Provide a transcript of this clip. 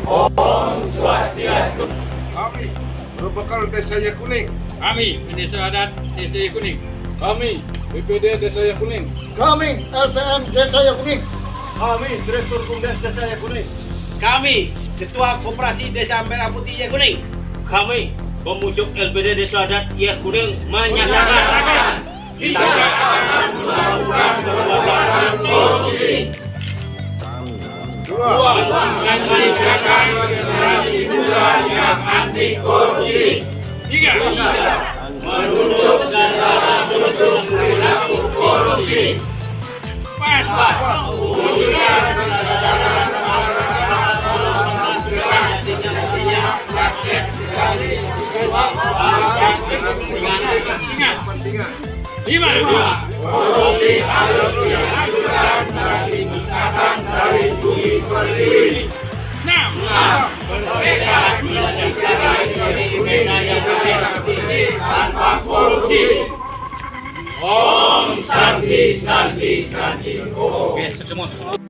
Om Swastiastu. Kami berbekal Desa Yakuning. Kami, Desa Adat Desa Kuning. Kami, BPD Desa Yakuning. Kami, LPM Desa Yakuning. Kami, Direktur Bumdes Desa Yakuning. Kami, Ketua Koperasi Desa Merah Putih Yakuning. Kami, pemujuk LPD Desa Adat Yakuning menyatakan Kita akan melakukan perbuatan korupsi. Dua, Mengerjakan generasi muda yang anti korupsi. Tiga. Menuntut segala bentuk perilaku korupsi. Empat. Mewujudkan kesadaran rakyat sekali kepentingan. Lima. korupsi harus diajukan dari misalkan dari bumi pertiwi. Enam. Mereka menyelesaikan dari wilayah tinggi tanpa korupsi. Om Santi Santi Santi Om. Oke, semua.